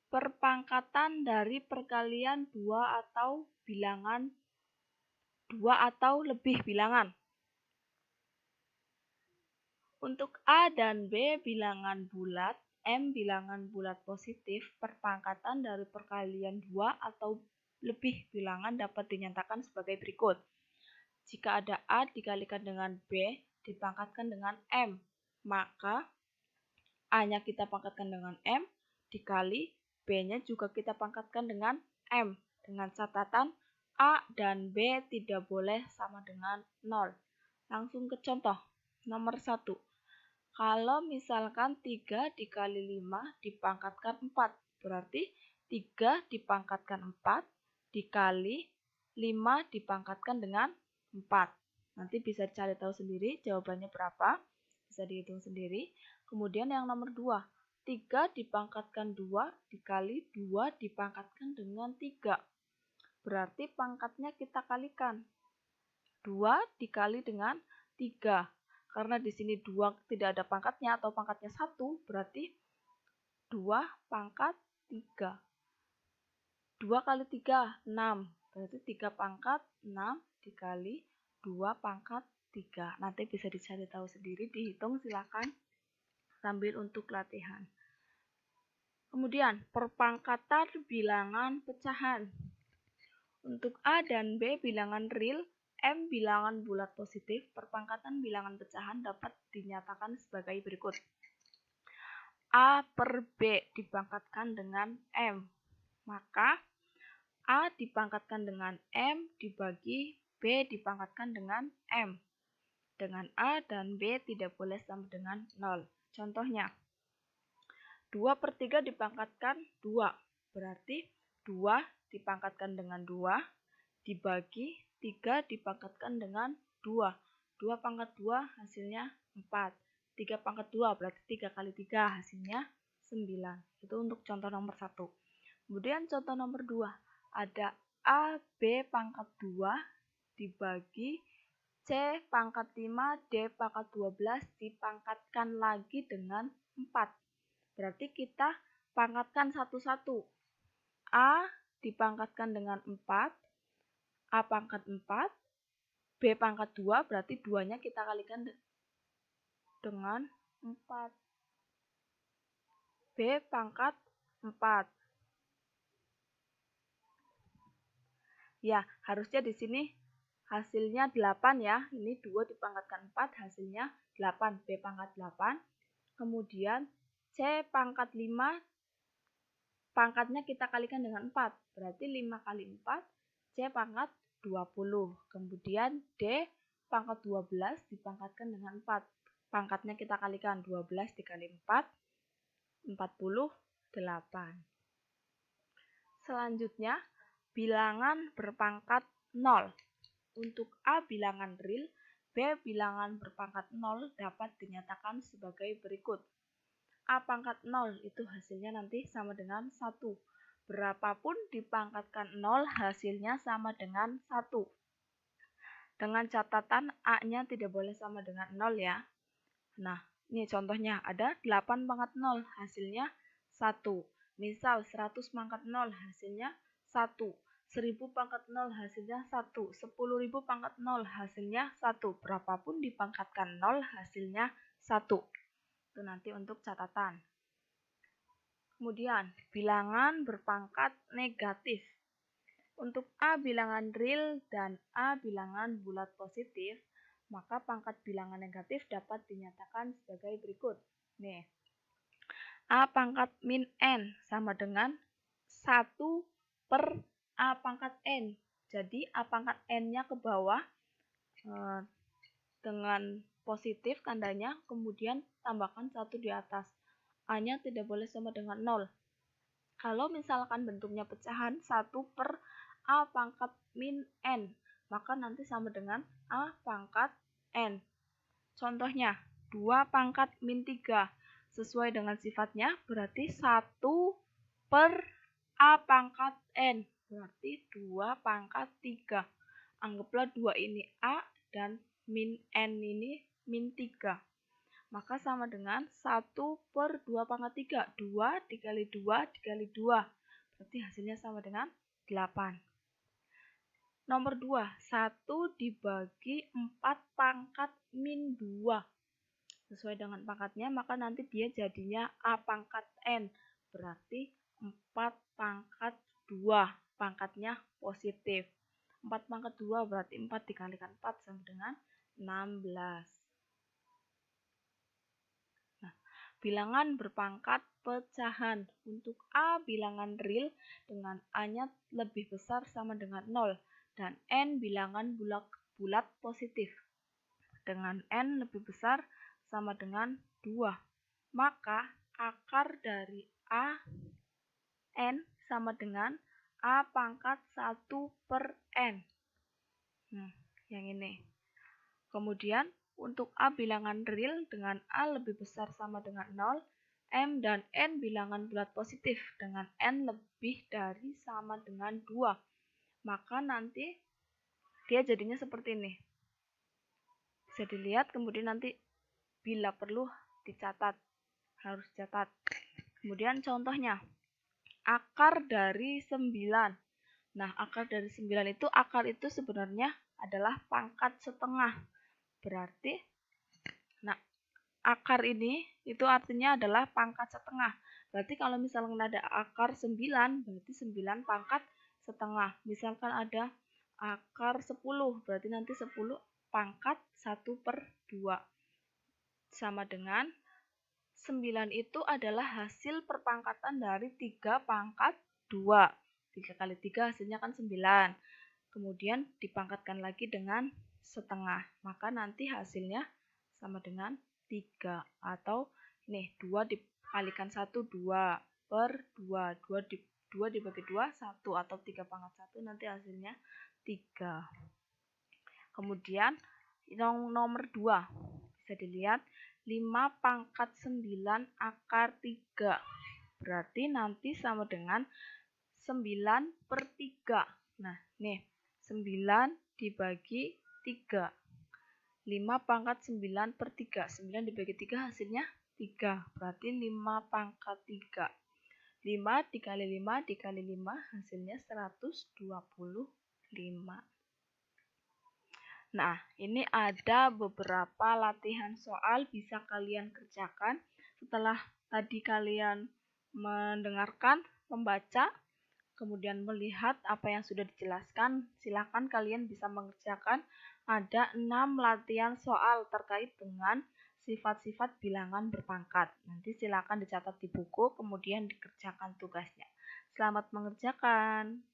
perpangkatan dari perkalian dua atau bilangan dua atau lebih bilangan. Untuk A dan B bilangan bulat, M bilangan bulat positif, perpangkatan dari perkalian dua atau lebih bilangan dapat dinyatakan sebagai berikut. Jika ada A dikalikan dengan B dipangkatkan dengan M, maka A-nya kita pangkatkan dengan M dikali B-nya juga kita pangkatkan dengan M, dengan catatan A dan B tidak boleh sama dengan 0. Langsung ke contoh. Nomor 1. Kalau misalkan 3 dikali 5 dipangkatkan 4, berarti 3 dipangkatkan 4 dikali 5 dipangkatkan dengan 4. Nanti bisa cari tahu sendiri jawabannya berapa, bisa dihitung sendiri. Kemudian yang nomor 2, 3 dipangkatkan 2 dikali 2 dipangkatkan dengan 3. Berarti pangkatnya kita kalikan. 2 dikali dengan 3. Karena di sini 2 tidak ada pangkatnya atau pangkatnya 1, berarti 2 pangkat 3. 2 kali 3, 6. Berarti 3 pangkat 6 dikali 2 pangkat 3. Nanti bisa dicari tahu sendiri, dihitung silakan sambil untuk latihan. Kemudian, perpangkatan bilangan pecahan. Untuk A dan B bilangan real, M bilangan bulat positif, perpangkatan bilangan pecahan dapat dinyatakan sebagai berikut. A per B dipangkatkan dengan M, maka A dipangkatkan dengan M dibagi B dipangkatkan dengan M. Dengan A dan B tidak boleh sama dengan 0. Contohnya, 2 per 3 dipangkatkan 2, berarti 2 dipangkatkan dengan 2 dibagi 3 dipangkatkan dengan 2. 2 pangkat 2 hasilnya 4. 3 pangkat 2 berarti 3 kali 3 hasilnya 9. Itu untuk contoh nomor 1. Kemudian contoh nomor 2. Ada A, B pangkat 2 dibagi C pangkat 5, D pangkat 12 dipangkatkan lagi dengan 4. Berarti kita pangkatkan satu-satu. A dipangkatkan dengan 4. A pangkat 4, B pangkat 2, berarti 2-nya kita kalikan dengan 4. B pangkat 4. Ya, harusnya di sini hasilnya 8 ya. Ini 2 dipangkatkan 4, hasilnya 8. B pangkat 8. Kemudian C pangkat 5, pangkatnya kita kalikan dengan 4. Berarti 5 kali 4, C pangkat 20. Kemudian D pangkat 12 dipangkatkan dengan 4. Pangkatnya kita kalikan 12 dikali 4, 48. Selanjutnya, bilangan berpangkat 0. Untuk A bilangan real, B bilangan berpangkat 0 dapat dinyatakan sebagai berikut. A pangkat 0 itu hasilnya nanti sama dengan 1. Berapapun dipangkatkan 0 hasilnya sama dengan 1. Dengan catatan A-nya tidak boleh sama dengan 0 ya. Nah, ini contohnya ada 8 pangkat 0 hasilnya 1. Misal 100 pangkat 0 hasilnya 1. 1000 pangkat 0 hasilnya 1. 10.000 pangkat 0 hasilnya 1. Berapapun dipangkatkan 0 hasilnya 1. Itu nanti untuk catatan. Kemudian, bilangan berpangkat negatif. Untuk A bilangan real dan A bilangan bulat positif, maka pangkat bilangan negatif dapat dinyatakan sebagai berikut. Nih, A pangkat min N sama dengan 1 per A pangkat N. Jadi A pangkat N-nya ke bawah dengan positif tandanya, kemudian tambahkan 1 di atas. A-nya tidak boleh sama dengan 0. Kalau misalkan bentuknya pecahan 1 per A pangkat min N, maka nanti sama dengan A pangkat N. Contohnya, 2 pangkat min 3. Sesuai dengan sifatnya, berarti 1 per A pangkat N. Berarti 2 pangkat 3. Anggaplah 2 ini A dan min N ini min 3. maka sama dengan 1/2 pangkat 3. 2 dikali 2 dikali 2. Berarti hasilnya sama dengan 8. Nomor 2, 1 dibagi 4 pangkat min 2. Sesuai dengan pangkatnya, maka nanti dia jadinya A pangkat N. Berarti 4 pangkat 2. Pangkatnya positif. 4 pangkat 2 berarti 4 dikalikan 4 sama dengan 16. Nah, bilangan berpangkat pecahan. Untuk A bilangan real dengan A-nya lebih besar sama dengan 0. Dan N bilangan bulat positif. Dengan N lebih besar sama dengan 2. Maka akar dari A N sama dengan A pangkat 1/N. Yang ini. Kemudian untuk A bilangan real dengan A lebih besar sama dengan 0, M dan N bilangan bulat positif dengan N lebih dari sama dengan 2. Maka nanti dia jadinya seperti ini. Bisa dilihat, kemudian nanti bila perlu dicatat, harus dicatat. Kemudian contohnya, akar dari 9. Nah, akar dari 9 itu, akar itu sebenarnya adalah pangkat setengah. Berarti, nah, akar ini itu artinya adalah pangkat setengah. Berarti kalau misalkan ada akar 9, berarti 9 pangkat setengah. Misalkan ada akar 10, berarti nanti 10 pangkat 1/2. Sama dengan 9 itu adalah hasil perpangkatan dari 3 pangkat 2. 3 kali 3 hasilnya kan 9. Kemudian dipangkatkan lagi dengan setengah. Maka nanti hasilnya sama dengan 3. Atau nih 2 dikalikan 1, 2 per 2. 2 dibagi 2, 1. Atau 3 pangkat 1 nanti hasilnya 3. Kemudian nomor 2. Bisa dilihat 5 pangkat 9 akar 3. Berarti nanti sama dengan 9/3. Nah, nih 9 dibagi 3. 5 pangkat 9/3. 9 dibagi 3 hasilnya 3. Berarti 5 pangkat 3. 5 dikali 5 dikali 5 hasilnya 125. Nah, ini ada beberapa latihan soal bisa kalian kerjakan. Setelah tadi kalian mendengarkan, membaca, kemudian melihat apa yang sudah dijelaskan, silakan kalian bisa mengerjakan. Ada 6 latihan soal terkait dengan sifat-sifat bilangan berpangkat. Nanti silakan dicatat di buku, kemudian dikerjakan tugasnya. Selamat mengerjakan.